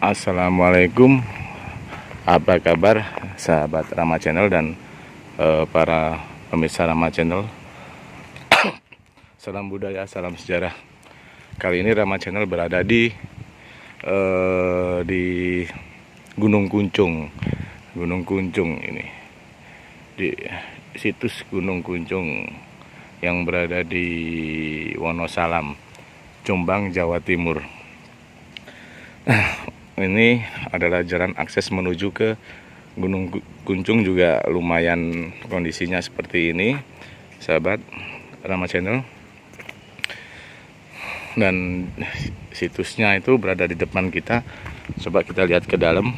Assalamualaikum, apa kabar sahabat Rama Channel dan para pemirsa Rama Channel. Salam budaya, salam sejarah. Kali ini Rama Channel berada di Gunung Kuncung. Gunung Kuncung ini, di situs Gunung Kuncung yang berada di Wonosalam, Jombang, Jawa Timur. Ini adalah jalan akses menuju ke Gunung Kuncung, juga lumayan kondisinya seperti ini, sahabat Rama Channel. Dan situsnya itu berada di depan kita. Coba kita lihat ke dalam.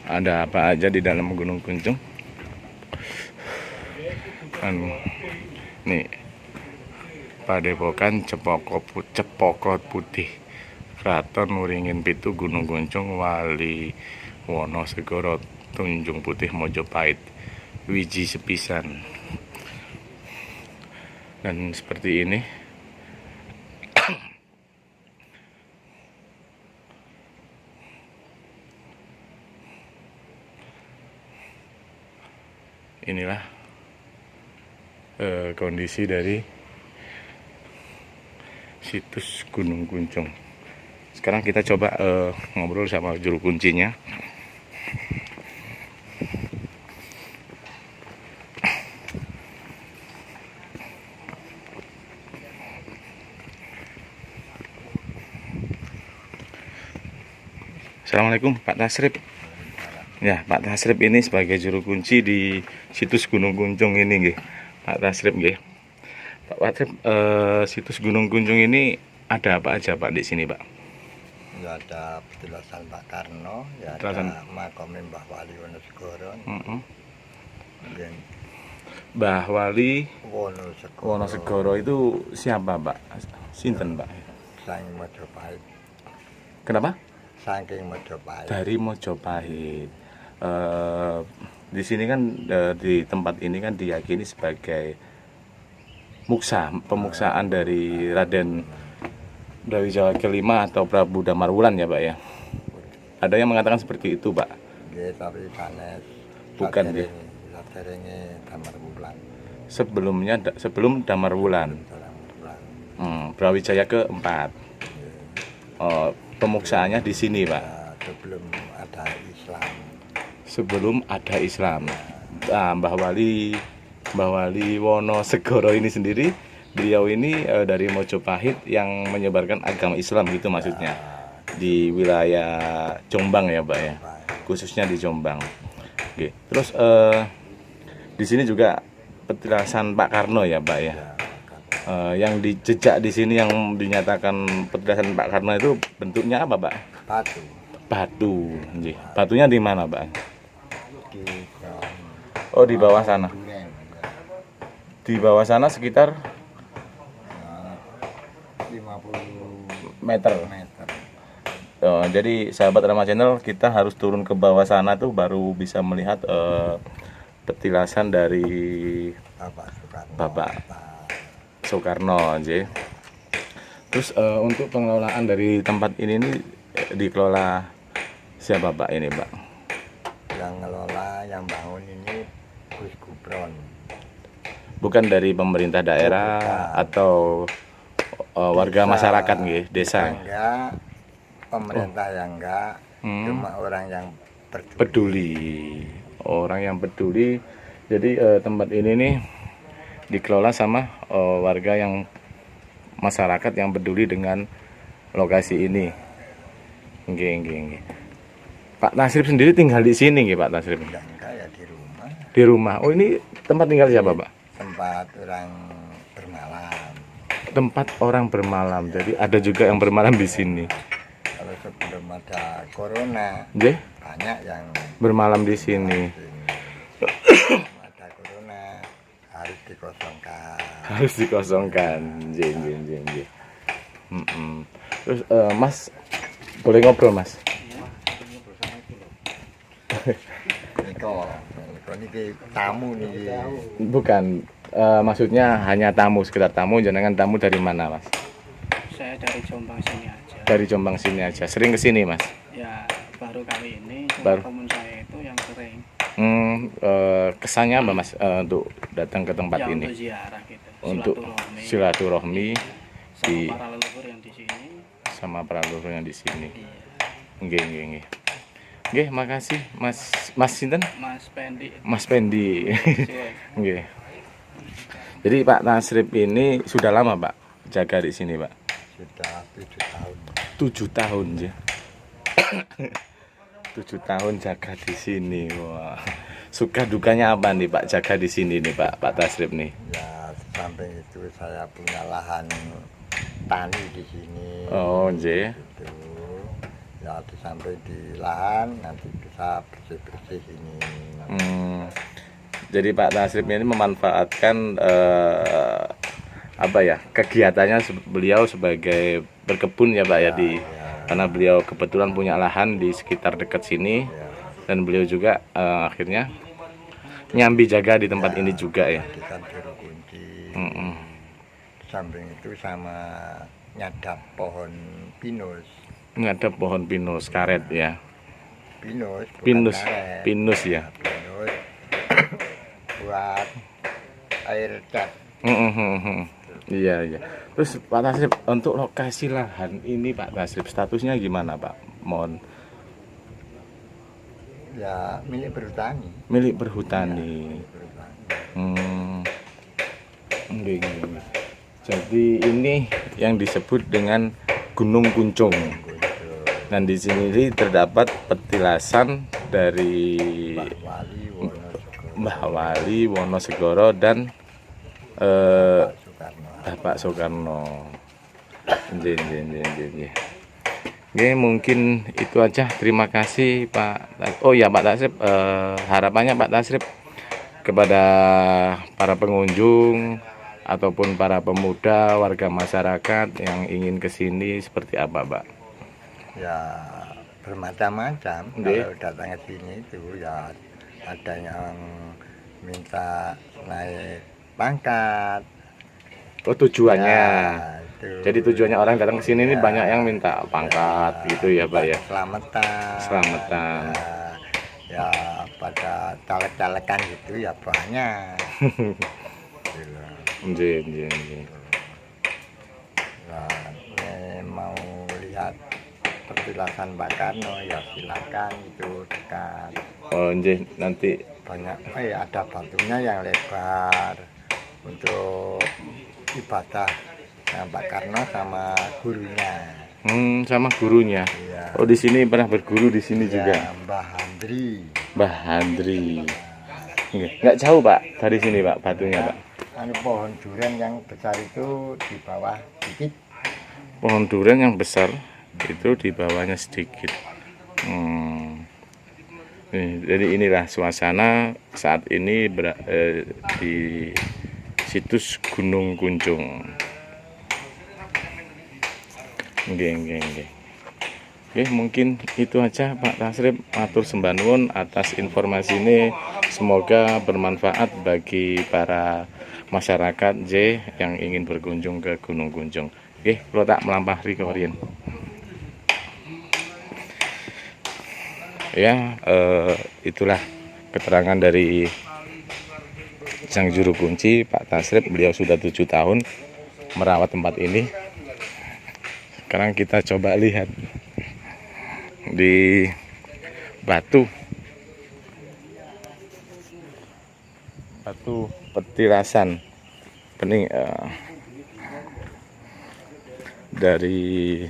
Ada apa aja di dalam Gunung Kuncung? Nih, Padepokan Cepokot Putih, Kraton Wuringin Pitu, Gunung Kuncung, Wali Wonosegoro, Tunjung Putih, Mojopahit, Wiji Sepisan. Dan seperti ini. Inilah kondisi dari situs Gunung Kuncung. Sekarang kita coba ngobrol sama juru kuncinya. Assalamualaikum Pak Tasrip. Ya, Pak Tasrip ini sebagai juru kunci di situs Gunung Kuncung ini, nggih. Pak Tasrip, nggih. Pak Tasrip, situs Gunung Kuncung ini ada apa aja, Pak, di sini, Pak? Ya, ada petilasan Pak Karno, ya Petilasan. ada makam Mbah Wali Wonosegoro. Mbah Wali Wonosegoro. Wonosegoro itu siapa, Pak? Sinten, Pak? Saking Mojopahit. Kenapa? Saking Mojopahit. Dari Mojopahit. Di sini kan, di tempat ini kan diyakini sebagai pemuksaan dari Raden Brawijaya kelima atau Prabu Damarwulan, ya Pak, ya. Ada yang mengatakan seperti itu, Pak. Nggih, tapi sanes Bukan, nggih. saderenge Damarwulan. Sebelum Damarwulan. Brawijaya keempat. Pemuksaannya di sini, Pak. Ya, sebelum ada Islam. Sebelum ada Islam. Nah, Mbah Wali Wonosegoro ini sendiri, beliau ini dari Mojopahit yang menyebarkan agama Islam, gitu maksudnya, di wilayah Jombang, ya Pak, ya, khususnya di Jombang. Oke. Terus di sini juga petilasan Pak Karno, ya Pak, ya. Yang dijejak di sini, yang dinyatakan petilasan Pak Karno itu bentuknya apa, Pak? Batu. Batu. Batunya di mana, Pak? Di Di bawah sana. Duren. Di bawah sana sekitar 50 meter. meter. Jadi sahabat Rama Channel, kita harus turun ke bawah sana tuh baru bisa melihat petilasan dari Bapak Soekarno. Terus untuk pengelolaan dari tempat ini dikelola siapa, Pak, ini, Pak? Yang ngelola, yang bangun ini Gus Gubron. Bukan dari pemerintah daerah atau warga masyarakat, nggih, desa? Enggak, pemerintah yang enggak, cuma orang yang peduli. Orang yang peduli. Jadi tempat ini nih dikelola sama warga yang masyarakat yang peduli dengan lokasi ini. Nggih. Pak Tasrip sendiri tinggal di sini, nggih, Pak Tasrip? enggak ya di rumah. Di rumah. Oh, ini tempat tinggal siapa, Pak? Tempat orang bermalam. Tempat orang bermalam. Jadi ada juga yang bermalam di sini. Kalau sebelum ada corona, Nggih, banyak yang bermalam di sini. ada corona harus dikosongkan. Harus dikosongkan. Nggih. Terus Mas boleh ngobrol, Mas? Niko ini tamu nih. Bukan, maksudnya hanya tamu, sekedar tamu. Jenengan tamu dari mana, Mas? Saya dari Jombang sini aja. Dari Jombang sini aja. Sering ke sini, Mas? Ya baru kali ini. Baru. Teman saya itu yang sering. Kesannya apa, Mas, untuk datang ke tempat Ya ini? untuk ziarah gitu. Untuk silaturahmi sama di para leluhur yang di sini. sama para leluhur yang di sini. Iya. Nggih. Nggih, makasih Mas sinten? Mas Pendi. Mas Pendi. Suwe. Nggih. Jadi Pak Tasrip ini sudah lama, Pak, jaga di sini, Pak? Sudah 7 tahun. 7 tahun ya. 7 tahun jaga di sini. Wah. Suka dukanya apa nih Pak jaga di sini nih Pak Tasrip nih? Ya, samping itu saya punya lahan tani di sini. Oh, nggih. Gitu. Ya, di samping di lahan nanti bisa bersih-bersih ini. Jadi Pak Tasrip ini memanfaatkan apa ya, kegiatannya beliau sebagai berkebun ya Pak ya, karena beliau kebetulan punya lahan di sekitar dekat sini, dan beliau juga akhirnya nyambi jaga di tempat ini juga ya. Kita juru kunci. Samping itu sama nyadap pohon pinus. Ada pohon pinus karet ya. Pinus, bukan Pinus, karet. pinus ya. Pinus buat air cat. Iya. Terus Pak Tasrip, untuk lokasi lahan ini Pak Tasrip statusnya gimana Pak? Mohon. Ya, milik perhutani. Milik perhutani. Nggih. Jadi ini yang disebut dengan Gunung Kuncung. Dan di sini terdapat petilasan dari Mbah Wali Wonosegoro dan Bapak Soekarno. Oke, mungkin itu aja. Terima kasih Pak. Oh ya Pak Tasrip, harapannya Pak Tasrip kepada para pengunjung ataupun para pemuda, warga masyarakat yang ingin ke sini seperti apa, Pak? Ya, bermacam-macam. Kalau datang ke sini itu ya ada yang minta naik pangkat. Oh, tujuannya. Ya, jadi tujuannya orang datang ke sini ini banyak yang minta pangkat gitu ya, Pak ya. Selamatan. Ya, pada caleg-calegan gitu ya banyak. Nggih. Nah, mau lihat petilasan Pak Karno ya silakan, itu dekat. Oh, nggih, nanti Banyak ada batunya yang lebar untuk ibadah Pak Karno sama gurunya. Sama gurunya. Ya. Oh, di sini pernah berguru di sini Ya, juga. Mbah Handri. Nggak jauh Pak dari sini Pak batunya Pak. Pohon durian yang besar itu di bawah sedikit. Pohon durian yang besar itu di bawahnya sedikit. Jadi inilah suasana saat ini di situs Gunung Kuncung. Nggih. Oke, mungkin itu aja Pak Tasrip. Matur sembah nuwun atas informasi ini. Semoga bermanfaat bagi para masyarakat yang ingin berkunjung ke Gunung Kuncung. Oke, kalau tak melampahi ke Orien. Ya, itulah keterangan dari sang juru kunci Pak Tasrip. Beliau sudah 7 tahun merawat tempat ini. Sekarang kita coba lihat di batu petilasan pening dari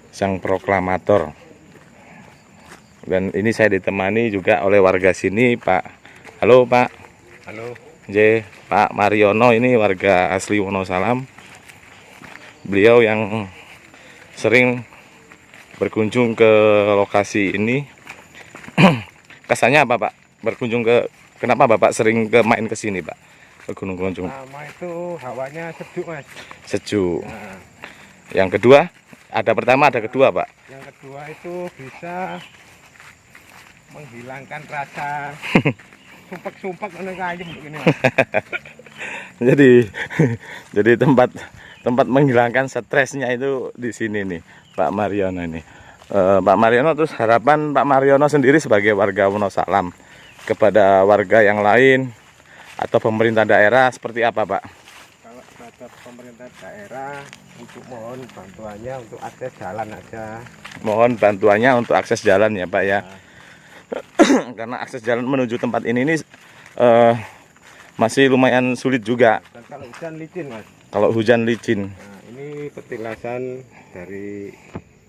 sang proklamator. Dan ini saya ditemani juga oleh warga sini, Pak. Halo Pak. Halo. Pak Mariono, ini warga asli Wonosalam. Beliau yang sering berkunjung ke lokasi ini. Kesannya apa Pak? Kenapa Bapak sering main ke sini Pak? Ke Gunung Kuncung. Pertama itu hawanya sejuk Mas. Sejuk. Yang kedua, ada pertama ada kedua Pak. Yang kedua itu bisa menghilangkan rasa sumpek-sumpek ana kayem begini. Jadi jadi tempat menghilangkan stresnya itu di sini nih, Pak Mariono ini. Pak Mariono, terus harapan Pak Mariono sendiri sebagai warga Wonosalam kepada warga yang lain atau pemerintah daerah seperti apa, Pak? Kalau kata pemerintah daerah untuk mohon bantuannya untuk akses jalan aja. Mohon bantuannya untuk akses jalan ya, Pak ya. Karena akses jalan menuju tempat ini masih lumayan sulit juga. Dan kalau hujan licin, Mas. Kalau hujan licin. Nah, ini petilasan dari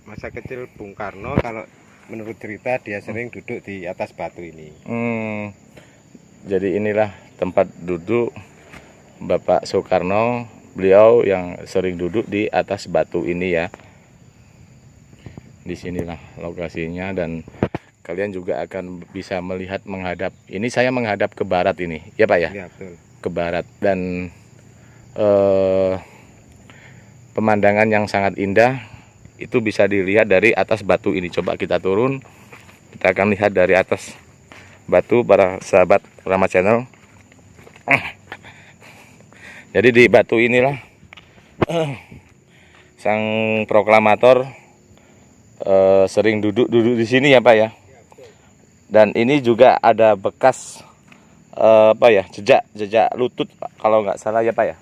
masa kecil Bung Karno. Kalau menurut cerita dia sering duduk di atas batu ini. Jadi inilah tempat duduk Bapak Soekarno. Beliau yang sering duduk di atas batu ini ya. Di sinilah lokasinya dan kalian juga akan bisa melihat menghadap. Ini saya menghadap ke barat ini, ya Pak ya? Iya, betul. Ke barat dan pemandangan yang sangat indah itu bisa dilihat dari atas batu ini. Coba kita turun, kita akan lihat dari atas batu para sahabat Rama Channel. Jadi di batu inilah sang proklamator sering duduk di sini ya Pak ya. Dan ini juga ada bekas jejak lutut kalau nggak salah ya Pak ya.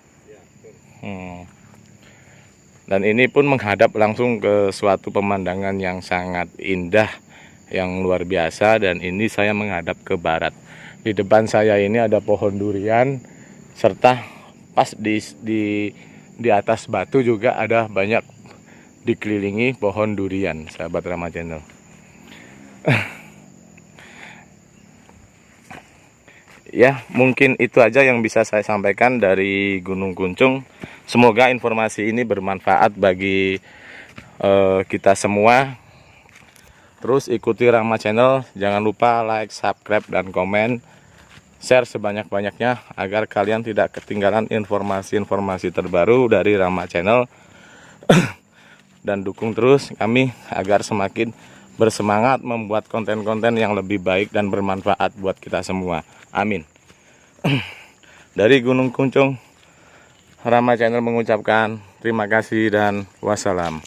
Dan ini pun menghadap langsung ke suatu pemandangan yang sangat indah, yang luar biasa. Dan ini saya menghadap ke barat. Di depan saya ini ada pohon durian, serta pas di atas batu juga ada banyak dikelilingi pohon durian, sahabat Rama Channel. Ya, mungkin itu aja yang bisa saya sampaikan dari Gunung Kuncung. Semoga informasi ini bermanfaat bagi kita semua. Terus ikuti Rama Channel, jangan lupa like, subscribe, dan komen. Share sebanyak-banyaknya agar kalian tidak ketinggalan informasi-informasi terbaru dari Rama Channel. Dan dukung terus kami agar semakin bersemangat membuat konten-konten yang lebih baik dan bermanfaat buat kita semua. Amin. Dari Gunung Kuncung, Rama Channel mengucapkan terima kasih dan wassalam.